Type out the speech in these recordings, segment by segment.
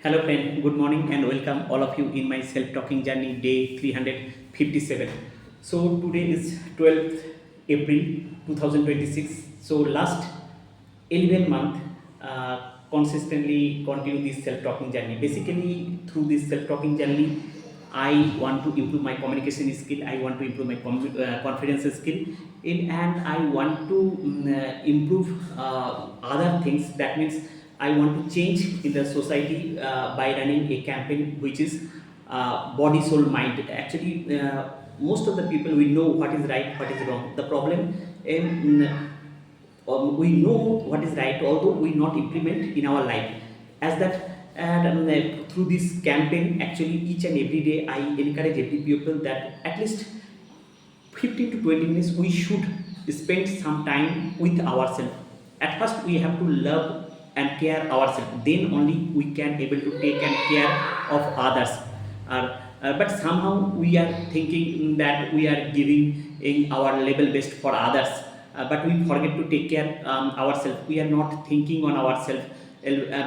Hello friend, good morning and welcome all of you in my self-talking journey day 357. So today is 12th April 2026. So last 11 month consistently continue this self-talking journey. Basically through this self-talking journey, I want to improve my communication skill. I want to improve my confidence skill, and I want to improve other things. That means I want to change in the society by running a campaign which is body, soul, mind. Actually, most of the people we know what is right, what is wrong. The problem, we know what is right, although we not implement in our life. As that, and through this campaign, actually each and every day I encourage every people that at least 15 to 20 minutes we should spend some time with ourselves. At first we have to love and care ourselves, then only we can able to take and care of others. But somehow we are thinking that we are giving in our level best for others, but we forget to take care ourselves. We are not thinking on ourselves,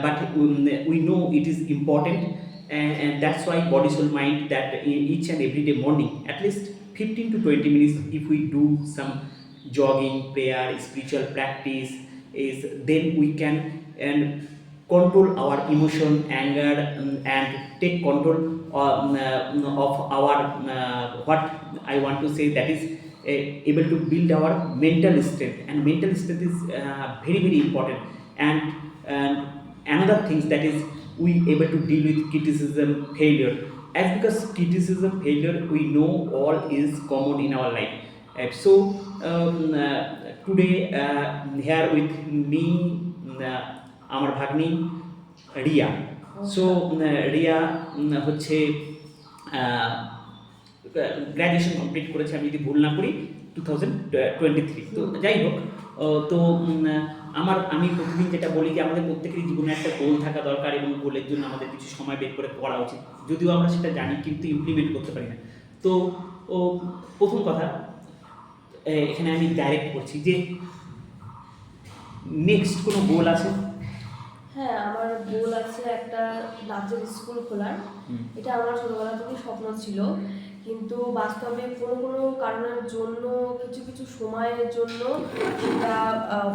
but we know it is important, and that's why body soul mind, that in each and every day morning at least 15 to 20 minutes if we do some jogging, prayer, spiritual practice, is then we can and control our emotion, anger, and take control of our what I want to say, that is able to build our mental strength. And mental strength is very important. And another things, that is we able to deal with criticism, failure. As because criticism, failure, we know all is common in our life. So today here with me, আমার ভাগ্নি Riya. So Riya হচ্ছে graduation complete করেছে, আমি যদি ভুল না করি 2023। তো যাই হোক, তো আমি প্রতিদিন যেটা বলি যে আমাদের প্রত্যেকেরই জীবনে একটা গোল থাকা দরকার, এবং গোলের জন্য আমাদের কিছু সময় বের করে পড়া উচিত, যদিও আমরা সেটা জানি কিন্তু ইমপ্লিমেন্ট করতে পারি না। তো প্রথম কথা, এখানে আমি ডাইরেক্ট করছি যে নেক্সট কোনো গোল আছে? হ্যাঁ, আমার গোল আছে একটা নাচের স্কুল খোলার। এটা আমার ছোটবেলা থেকেই স্বপ্ন ছিল, কিন্তু বাস্তবে কোনো কোনো কারণের জন্য কিছু কিছু সময়ের জন্য সেটা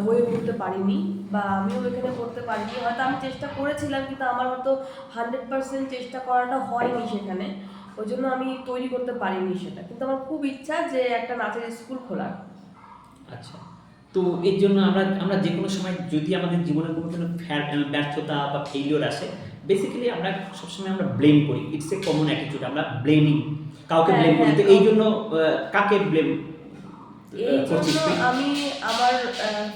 হয়ে উঠতে পারিনি, বা আমিও এখানে করতে পারিনি। হয়তো আমি চেষ্টা করেছিলাম, কিন্তু আমার হয়তো 100% চেষ্টা করাটা হয়নি সেখানে, ওই জন্য আমি তৈরি করতে পারিনি সেটা। কিন্তু আমার খুব ইচ্ছা যে একটা নাচের স্কুল খোলার। আচ্ছা, তো এর জন্য আমরা আমরা যে কোনো সময় যদি আমাদের জীবনে কোনো ব্যর্থতা বা ফেইলিওর আসে, বেসিক্যালি আমরা সবসময় আমরা ব্লেম করি। ইটস এ কমন অ্যাটিটিউড, আমরা ব্লেমিং, কাউকে ব্লেম করি। তো এই জন্য কাকে ব্লেম এই করছিস জন্য তুই? আমি আমার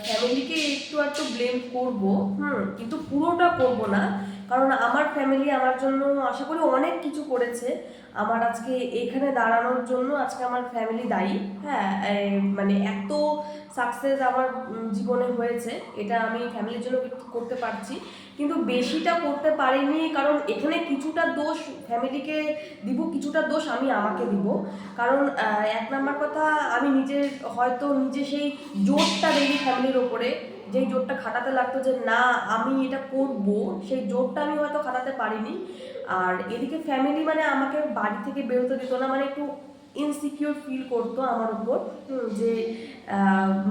ফ্যামিলিকে একটু ব্লেম করব, কিন্তু পুরোটা করব না। কারণ আমার ফ্যামিলি আমার জন্য আশা করি অনেক কিছু করেছে। আমার আজকে এখানে দাঁড়ানোর জন্য আজকে আমার ফ্যামিলি দায়ী। হ্যাঁ, মানে এত সাকসেস আমার জীবনে হয়েছে, এটা আমি ফ্যামিলির জন্য করতে পারছি, কিন্তু বেশিটা করতে পারিনি। কারণ এখানে কিছুটা দোষ ফ্যামিলিকে দিব, কিছুটা দোষ আমি আমাকে দিব। কারণ এক নাম্বার কথা, আমি নিজে সেই জোরটা দিই ফ্যামিলির ওপরে, যেই জোরটা খাটাতে লাগতো যে না আমি এটা করব, সেই জোরটা আমি হয়তো খাটাতে পারিনি। আর এদিকে ফ্যামিলি মানে আমাকে বাড়ি থেকে বেরোতে দিত না, মানে একটু ইনসিকিউর ফিল করতো আমার উপর, যে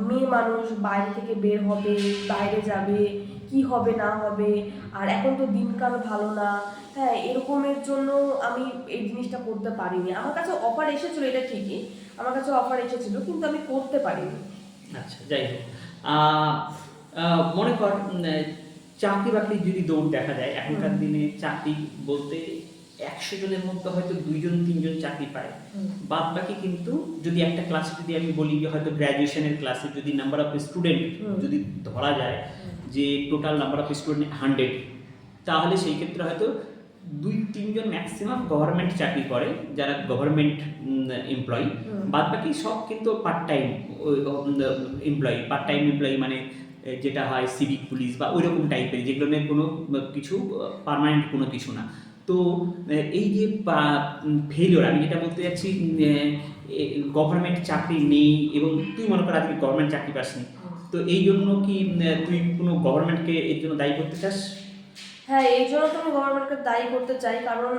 মেয়ে মানুষ বাইরে থেকে বের হবে, বাইরে যাবে, কি হবে না হবে, আর এখন তো দিনকাল ভালো না। হ্যাঁ, এরকমের জন্য আমি এই জিনিসটা করতে পারিনি। আমার কাছে অফার এসেছিলো, এটা ঠিকই, আমার কাছে অফার এসেছিলো, কিন্তু আমি করতে পারিনি। আচ্ছা, যাই হোক, মনে কর চাকরি বাকরি যদি দৌড় দেখা যায়, এখনকার দিনে চাকরি বলতে 100 জনের মধ্যে হয়তো 2জন 3জন চাকরি পায়। বাদ বাকি কিন্তু যদি একটা ক্লাসে যদি আমি বলি যে হয়তো গ্র্যাজুয়েশনের ক্লাসে যদি নাম্বার অফ স্টুডেন্ট যদি ধরা যায় যে টোটাল নাম্বার অফ স্টুডেন্ট 100, তাহলে সেই ক্ষেত্রে হয়তো 2-3জন ম্যাক্সিমাম গভর্নমেন্ট চাকরি করে, যারা গভর্নমেন্ট এমপ্লয়ি। বাদ বাকি সব কিন্তু পার্ট টাইম এমপ্লয়ি, মানে যেটা হয় সিভিক পুলিশ বা ওই রকম টাইপের, যেগুলো নিয়ে কোনো কিছু পার্মানেন্ট কোনো কিছু না। তো এই যে ফেলিওর, আমি যেটা বলতে যাচ্ছি, গভর্নমেন্ট চাকরি নেই, এবং তুই মনে কর আজকে গভর্নমেন্ট চাকরি পাসনি, তো এই জন্য কি তুই কোনো গভর্নমেন্টকে এর জন্য দায়ী করতে চাস? হ্যাঁ, এই জন্য তো আমি গভর্নমেন্টকে দায়ী করতে চাই, কারণ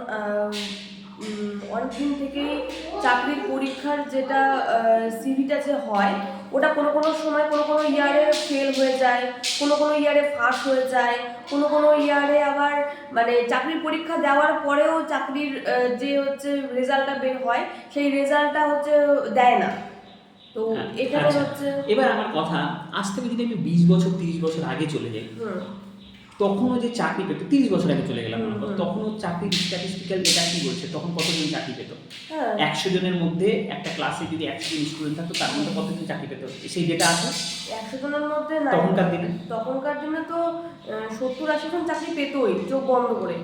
অনেকদিন থেকেই চাকরির পরীক্ষার যেটা সিভিটা যে হয়, ওটা কোনো কোনো সময় কোনো কোনো ইয়ারে ফেল হয়ে যায়, কোনো কোনো ইয়ারে ফার্স্ট হয়ে যায়, কোনো কোনো ইয়ারে আবার মানে চাকরির পরীক্ষা দেওয়ার পরেও চাকরির যে হচ্ছে রেজাল্টটা বের হয়, সেই রেজাল্টটা হচ্ছে দেয় না। তো এখানে আচ্ছা, হচ্ছে এবার আমার কথা, আজ থেকে যদি আমি 20 বছর 30 বছর আগে চলে যাই, তখনও যে চাকরি পেত, 30 বছর আগে চলে গেলাম মনে করো, তখনও চাকরির স্ট্যাটিস্টিক্যাল ডেটা কি বলছে, তখন কতজন চাকরি পেত? হ্যাঁ 100 জনের মধ্যে একটা ক্লাসে যদি 100 জন স্টুডেন্ট থাকতো, তার মধ্যে কতজন চাকরি পেত? সেই ডেটা আছে 100 জনের মধ্যে না, তখনকার দিনে? তো 70-80 জন চাকরি পেতই চোখ বন্ধ করে।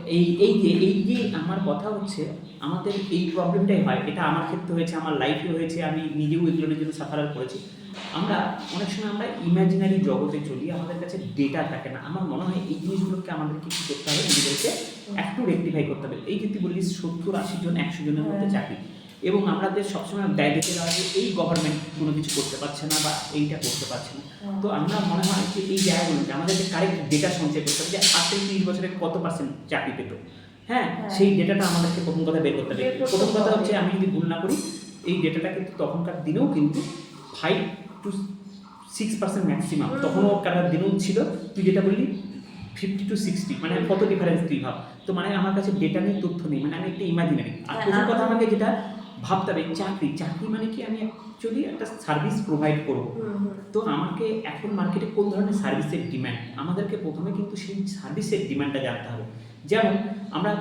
এই যে আমার কথা হচ্ছে, আমাদের এই প্রবলেমটাই হয়। এটা আমার ক্ষেত্রে হয়েছে, আমার লাইফে হয়েছে, আমি নিজেও এগুলোর জন্য সাফার করেছি। আমরা অনেক সময় আমরা ইমাজিনারি জগতে চলি, আমাদের কাছে ডেটা থাকে না। আমার মনে হয় এই জিনিসগুলোকে আমাদেরকে কী করতে হবে, নিজেদেরকে একটু রেকটিফাই করতে হবে। এই যে তুই বললি 70-80 জন 100 জনের মধ্যে চাকরি, এবং আমাদের সবসময় দায় দেখে দেওয়া যে এই গভর্নমেন্ট কোনো কিছু করতে পারছে না বা এইটা করতে পারছে না। তো আমরা মনে হয় যে এই জায়গাগুলোতে আমাদেরকে কারেক্ট ডেটা সঞ্চয় করতে হবে যে আজকে 30 বছরে কত পার্সেন্ট চাকরি পেত। হ্যাঁ, সেই ডেটাটা আমাদেরকে প্রথম কথা বের করতে হবে। প্রথম কথা হচ্ছে, আমি যদি ভুল না করি, এই ডেটাটা কিন্তু তখনকার দিনেও কিন্তু 5-6% ম্যাক্সিমাম, তখনও কাটার দিনেও ছিল। তুই যেটা বললি 50-60, মানে কত ডিফারেন্স তুই ভাব। তো মানে আমার কাছে ডেটা নিয়ে তথ্য নেই, মানে আমি একটা ইমাজিনারি। আর প্রথম কথা আমাকে যেটা ভাবতে হবে, চাকরি মানে কি, আমি অ্যাকচুয়ালি একটা সার্ভিস প্রোভাইড করব। তো আমাকে এখন মার্কেটে কোন ধরনের সার্ভিসের ডিম্যান্ড, আমাদেরকে প্রথমে কিন্তু সেই সার্ভিসের ডিম্যান্ডটা জানতে হবে। যেমন আমরা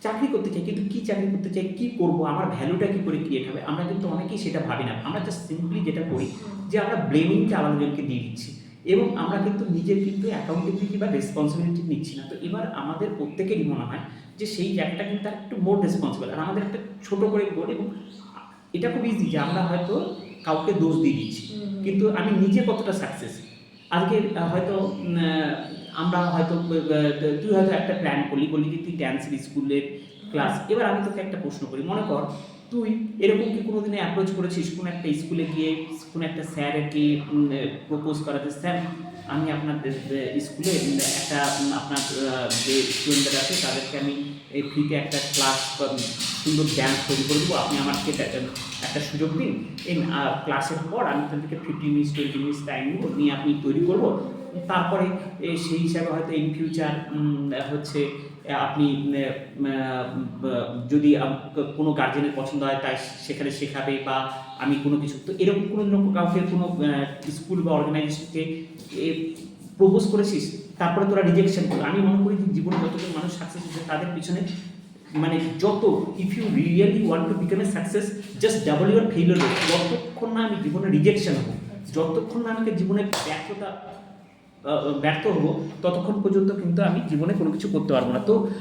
চাকরি করতে চাই, কিন্তু কী চাকরি করতে চাই, কী করবো, আমার ভ্যালুটা কী করে ক্রিয়েট হবে, আমরা কিন্তু অনেকেই সেটা ভাবি না। আমরা জাস্ট সিম্পলি যেটা করি যে আমরা ব্লেমিংটা আলাদাজনকে দিয়ে দিচ্ছি, এবং আমরা কিন্তু নিজের কিন্তু অ্যাকাউন্টেবিলিটি বা রেসপন্সিবিলিটি নিচ্ছি না। তো এবার আমাদের প্রত্যেকেরই মনে হয় যে সেই জায়গাটা কিন্তু তার একটু মোর রেসপন্সিবল, আর আমাদের একটা ছোটো করে গোল। এবং এটা খুব ইজি যে আমরা হয়তো কাউকে দোষ দিয়ে দিচ্ছি, কিন্তু আমি নিজে কতটা সাকসেস। আজকে হয়তো আমরা হয়তো তুই হয়তো একটা প্ল্যান করলি যে তুই ড্যান্সের স্কুলের ক্লাস। এবার আমি তোকে একটা প্রশ্ন করি, মনে কর তুই এরকম কি কোনো দিনে অ্যাপ্রোচ করেছিস কোনো একটা স্কুলে গিয়ে কোনো একটা স্যারকে প্রপোজ করাতে, স্যার আমি আপনার স্কুলে একটা আপনার যে স্টুডেন্টরা আছে তাদেরকে আমি ফ্রিতে একটা ক্লাস সুন্দর ড্যান্স তৈরি করে দেবো, আপনি আমাকে একটা সুযোগ দিন। এই ক্লাসের পর আমি তাদেরকে 15 মিনিট 20 মিনিট টাইম নেবো, নিয়ে আপনি তৈরি করবো। তারপরে সেই হিসাবে হয়তো ইন ফিউচার হচ্ছে আপনি যদি কোনো গার্জেনের পছন্দ হয় তাই সেখানে শেখাবে, বা আমি কোনো কিছু। তো এরকম কোনো কাউকে কোনো স্কুল বা অর্গানাইজেশনকে প্রপোজ করেছিস, তারপরে তোরা রিজেকশন করো। আমি মনে করি যে জীবনে যতজন মানুষ সাকসেস হচ্ছে তাদের পিছনে মানে যত, if you really want to become a success, just double your failure rate. যতক্ষণ না আমি জীবনে রিজেকশন হবো, যতক্ষণ না আমাকে জীবনে ব্যর্থ হবো, ততক্ষণ পর্যন্ত কিন্তু আমি জীবনে কোনো কিছু করতে পারবো না। তো